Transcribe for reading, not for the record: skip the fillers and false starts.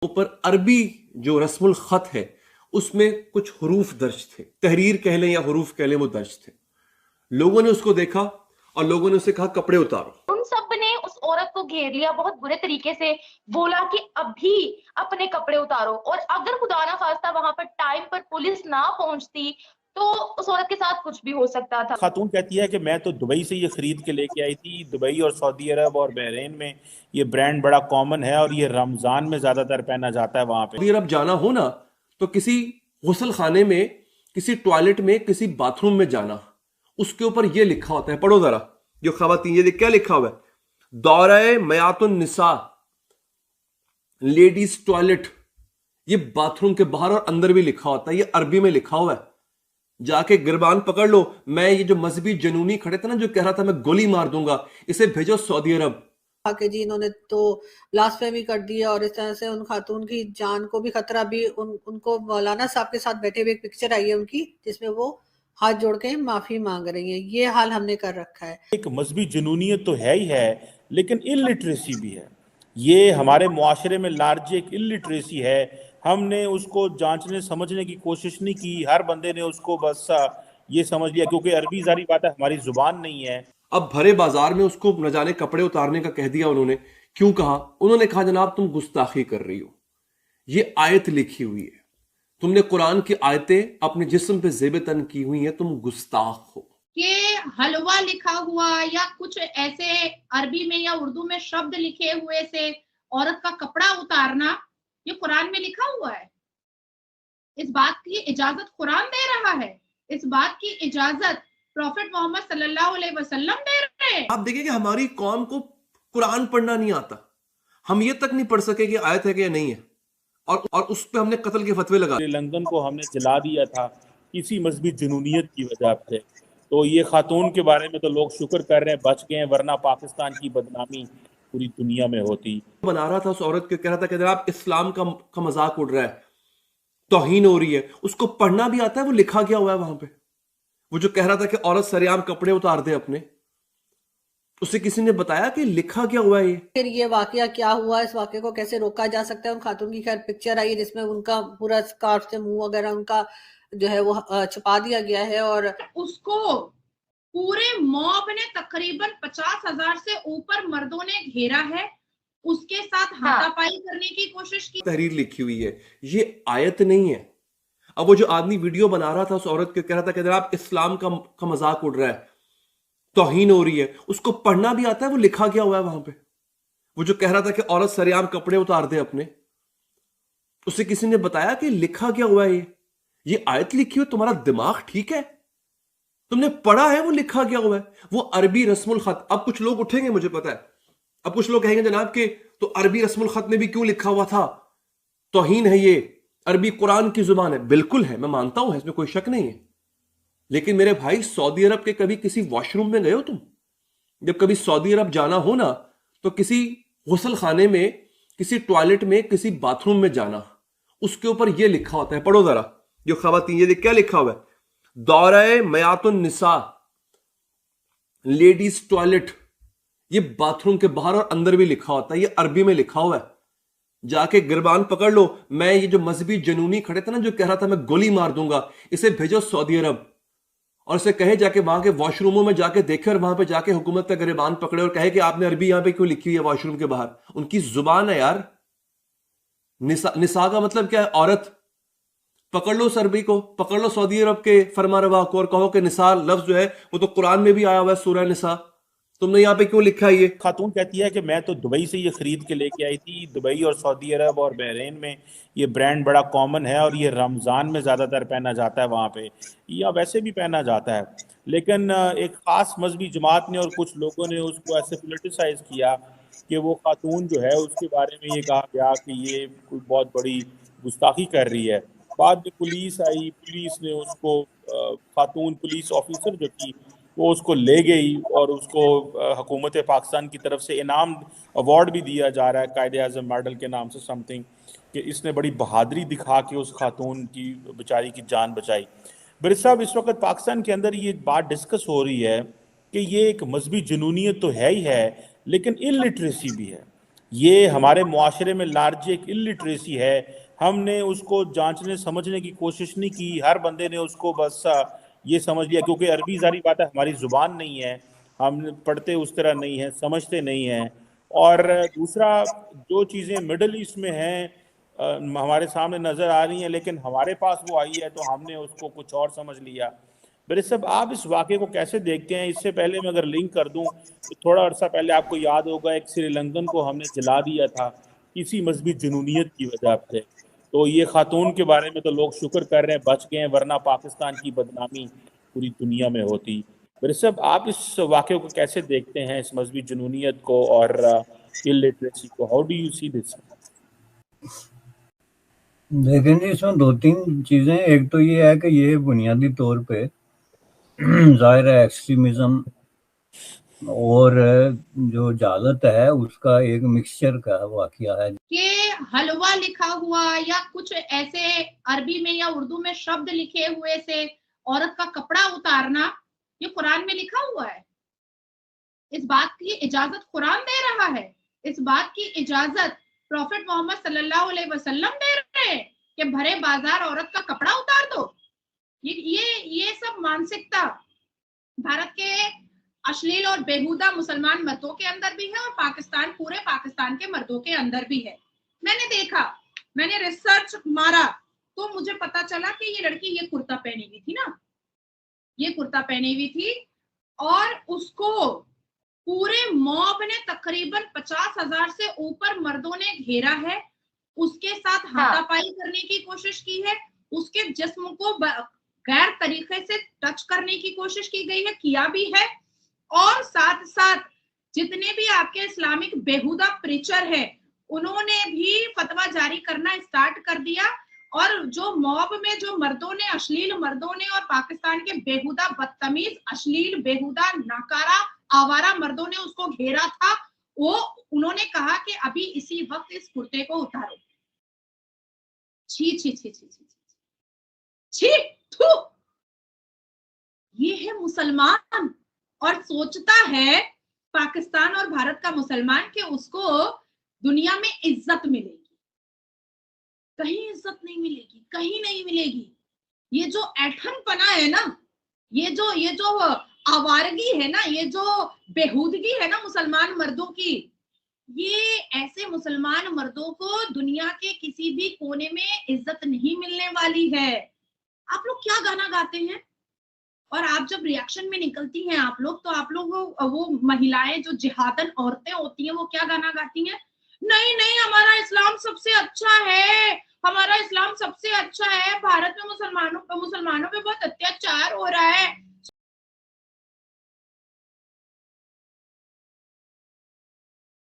ऊपर अरबी जो रस्मुल खत है उसमें कुछ हुरूफ दर्ज थे, तहरीर कह लें या हुरूफ कह लें, वो दर्ज थे। लोगों ने उसको देखा और लोगों ने उसे कहा कपड़े उतारो। उन सब ने उस औरत को घेर लिया, बहुत बुरे तरीके से बोला कि अभी अपने कपड़े उतारो। और अगर खुदा ना खास्ता वहां पर टाइम पर पुलिस ना पहुंचती तो उस औरत के साथ कुछ भी हो सकता था। खातून कहती है कि मैं तो दुबई से ये खरीद के लेके आई थी। दुबई और सऊदी अरब और बहरीन में ये ब्रांड बड़ा कॉमन है और ये रमजान में ज्यादातर पहना जाता है वहां पे। अगर अब जाना हो ना तो किसी गुसल खाने में, किसी टॉयलेट में, किसी बाथरूम में जाना, उसके ऊपर ये लिखा होता है, पढ़ो जरा जो खवातीन, ये क्या लिखा हुआ है, दौराए मयातुन निसा, लेडीज टॉयलेट। ये बाथरूम के बाहर और अंदर भी लिखा होता है, ये अरबी में लिखा हुआ है। जाके गिरबान पकड़ लो। मैं ये जो मजहबी जनूनी खड़े थे ना, जो कह रहा था मैं गोली मार दूंगा, इसे भेजो सऊदी अरब। कि जी इन्होंने तो ब्लास्फेमी कर दी है और इस तरह से उन खातून की जान को भी खतरा भी। उनको मौलाना साहब के साथ बैठे हुए एक पिक्चर आई है उनकी, जिसमें वो हाथ जोड़ के माफी मांग रही है। ये हाल हमने कर रखा है। एक मजहबी जुनूनियत तो है ही है, लेकिन इलिटरेसी भी है। ये हमारे मुआशरे में लार्ज एक इलिटरेसी है। हमने उसको जांचने समझने की कोशिश नहीं की। हर बंदे ने उसको बस ये समझ लिया क्योंकि अरबी जारी बात है, हमारी जुबान नहीं है। अब भरे बाजार में उसको न जाने कपड़े उतारने का कह दिया उन्होंने। क्यों कहा? उन्होंने कहा जनाब तुम गुस्ताखी कर रही हो, ये आयत लिखी हुई है, तुमने कुरान की आयतें अपने जिस्म पे जेब तन की हुई हैं, तुम गुस्ताख हो। कि हलवा लिखा हुआ या कुछ ऐसे अरबी में या उर्दू में शब्द लिखे हुए से औरत का कपड़ा उतारना, ये कुरान में लिखा हुआ है। इस बात की इजाजत कुरान दे रहा है, इस बात की इजाजत प्रॉफेट मोहम्मद सल्लल्लाहु अलैहि वसल्लम दे रहे हैं। आप देखिए कि हमारी कौम को कुरान पढ़ना नहीं आता। हम ये तक नहीं पढ़ सके कि आयत है कि नहीं है, और उस पे हमने कत्ल के फतवे लगा। लंदन को हमने जला दिया था इसी मजहबी जुनूनियत की वजह से। तो ये खातून के बारे में तो लोग शुक्र कर रहे हैं बच गए, वरना पाकिस्तान की बदनामी पूरी दुनिया में होती। बना रहा था उस औरत के, कह रहा था कि जनाब इस्लाम का मजाक उड़ रहा है, तौहीन हो रही है। उसको पढ़ना भी आता है, वो लिखा गया हुआ है वहां पे। वो जो कह रहा था कि औरत सरेआम कपड़े उतार दे अपने, उसे किसी ने बताया कि लिखा क्या हुआ है ये। फिर ये वाकया क्या हुआ, इस वाकये को कैसे रोका जा सकता है। उन खातून की खैर पिक्चर आई है जिसमें उनका पूरा स्कार्फ से मुंह वगैरह उनका जो है वो छुपा दिया गया है। और उसको पूरे मॉब ने तकरीबन 50,000 से ऊपर मर्दों ने घेरा है, उसके साथ हाथापाई करने की कोशिश की। तहरीर लिखी हुई है, ये आयत नहीं है। अब वो जो आदमी वीडियो बना रहा था उस औरत के, कह रहा था कि जनाब इस्लाम का मजाक उड़ रहा है, तौहीन हो रही है। उसको पढ़ना भी आता है, वो लिखा गया हुआ है वहां पे। वो जो कह रहा था कि औरत सरेआम कपड़े उतार दे अपने, उसे किसी ने बताया कि लिखा क्या हुआ है ये आयत लिखी हुई। तुम्हारा दिमाग ठीक है? तुमने पढ़ा है वो लिखा क्या हुआ है? वो अरबी रस्मुल खत। अब कुछ लोग उठेंगे, मुझे पता है, अब कुछ लोग कहेंगे जनाब के तो अरबी रस्मुल खत में भी क्यों लिखा हुआ था, तौहीन है ये, अरबी कुरान की जुबान है। बिल्कुल है, मैं मानता हूं, इसमें कोई शक नहीं है। लेकिन मेरे भाई, सऊदी अरब के कभी किसी वॉशरूम में गए हो तुम? जब कभी सऊदी अरब जाना हो ना तो किसी गुसल खाने में, किसी टॉयलेट में, किसी बाथरूम में जाना, उसके ऊपर यह लिखा होता है, पढ़ो जरा जो खवातीन, ये क्या लिखा हुआ है, दौराए मयातुन निसा, लेडीज टॉयलेट। ये बाथरूम के बाहर और अंदर भी लिखा होता है, ये अरबी में लिखा हुआ है। जाके गिरबान पकड़ लो। मैं ये जो मजहबी जनूनी खड़े थे ना, जो कह रहा था मैं गोली मार दूंगा, इसे भेजो सऊदी अरब और इसे कहे जाके वहां के वॉशरूमों में जाके देखे और वहां पे जाके हुकूमत का गिरबान पकड़े और कहे कि आपने अरबी यहां पे क्यों लिखी हुई है वॉशरूम के बाहर। उनकी जुबान है यार। निसा का मतलब क्या है? औरत। पकड़ लो उस अरबी को, पकड़ लो सऊदी अरब के फरमारवा को और कहो कि निसा लफ्ज जो है वो तो कुरान में भी आया हुआ है, सूरह निसा, तुमने यहाँ पे क्यों लिखा है ये? खातून कहती है कि मैं तो दुबई से ये खरीद के लेके आई थी। दुबई और सऊदी अरब और बहरीन में ये ब्रांड बड़ा कॉमन है और ये रमज़ान में ज़्यादातर पहना जाता है वहाँ पे, या वैसे भी पहना जाता है। लेकिन एक ख़ास मजहबी जमात ने और कुछ लोगों ने उसको ऐसे पोलिटिसाइज किया कि वो खातून जो है उसके बारे में ये कहा गया कि ये कोई बहुत बड़ी गुस्ताखी कर रही है। बाद में पुलिस आई, पुलिस ने उसको खातून पुलिस ऑफिसर जो थी वो उसको ले गई और उसको हुकूमत पाकिस्तान की तरफ से इनाम अवार्ड भी दिया जा रहा है, कायदे आज़म मॉडल के नाम से समथिंग, कि इसने बड़ी बहादुरी दिखा के उस खातून की बेचारी की जान बचाई। बिर साहब, इस वक्त पाकिस्तान के अंदर ये बात डिस्कस हो रही है कि ये एक मजहबी जुनूनियत तो है ही है, लेकिन इलिटरेसी भी है। ये हमारे मुआशरे में लार्ज एक इलिटरेसी है। हमने उसको जांचने समझने की कोशिश नहीं की, हर बंदे ने उसको बस ये समझ लिया, क्योंकि अरबी जारी बात है हमारी जुबान नहीं है, हम पढ़ते उस तरह नहीं है, समझते नहीं हैं। और दूसरा, जो चीज़ें मिडल ईस्ट में हैं हमारे सामने नज़र आ रही हैं, लेकिन हमारे पास वो आई है तो हमने उसको कुछ और समझ लिया। मेरे साहब, आप इस वाक़े को कैसे देखते हैं? इससे पहले मैं अगर लिंक कर दूं तो थोड़ा अर्सा पहले आपको याद होगा एक श्रीलंकन को हमने जला दिया था इसी मजहबी जुनूनियत की वजह से। तो ये खातून के बारे में तो लोग शुक्र कर रहे हैं बच गए हैं, वरना पाकिस्तान की बदनामी पूरी दुनिया में होती। मेरे साहब, आप इस वाक़े को कैसे देखते हैं, इस मजहबी जुनूनियत को और इलिटरेसी को? How do you see this? लेकिन जी इसमें दो तीन चीजें, एक तो ये है कि ये बुनियादी तौर पे जाहिर है एक्सट्रीमिज्म और जो जालत है उसका एक मिक्सचर का वाकया है कि हलवा लिखा हुआ या कुछ ऐसे अरबी में या उर्दू में शब्द लिखे हुए से औरत का कपड़ा उतारना, ये कुरान में लिखा हुआ है। इस बात की इजाजत कुरान दे रहा है, इस बात की इजाजत प्रॉफेट मोहम्मद सल्लल्लाहु अलैहि वसल्लम दे रहे हैं कि भरे बाजार औरत का कपड़ा उतार दो। ये सब मानसिकता भारत के अश्लील और बेहुदा मुसलमान मर्दों के अंदर भी है और पूरे पाकिस्तान के मर्दों के अंदर भी है। मैंने देखा, मैंने रिसर्च मारा तो मुझे पता चला कि ये लड़की ये कुर्ता पहनी हुई थी ना, ये कुर्ता पहनी हुई थी और उसको पूरे मॉब ने तकरीबन 50,000 से ऊपर मर्दों ने घेरा है, उसके साथ हाथापाई करने की कोशिश की है, उसके जिस्म को गैर तरीके से टच करने की कोशिश की गई है, किया भी है। और साथ साथ जितने भी आपके इस्लामिक बेहुदा प्रीचर है उन्होंने भी फतवा जारी करना स्टार्ट कर दिया। और जो मॉब में जो मर्दों ने, अश्लील मर्दों ने और पाकिस्तान के बेहुदा बदतमीज अश्लील बेहुदा नाकारा आवारा मर्दों ने उसको घेरा था, वो उन्होंने कहा कि अभी इसी वक्त इस कुर्ते को उतारो। छी छी छी छी छी छी थू। ये है मुसलमान और सोचता है पाकिस्तान और भारत का मुसलमान कि उसको दुनिया में इज्जत मिलेगी। कहीं इज्जत नहीं मिलेगी, कहीं नहीं मिलेगी। ये जो ऐठनपना है ना, ये जो आवारगी है ना, ये जो बेहूदगी है ना मुसलमान मर्दों की, ये ऐसे मुसलमान मर्दों को दुनिया के किसी भी कोने में इज्जत नहीं मिलने वाली है। आप लोग क्या गाना गाते हैं और आप जब रिएक्शन में निकलती हैं आप लोग, तो आप लोग वो महिलाएं जो जिहादन औरतें होती हैं वो क्या गाना गाती हैं? नहीं नहीं, हमारा इस्लाम सबसे अच्छा है, हमारा इस्लाम सबसे अच्छा है, भारत में मुसलमानों पे बहुत अत्याचार हो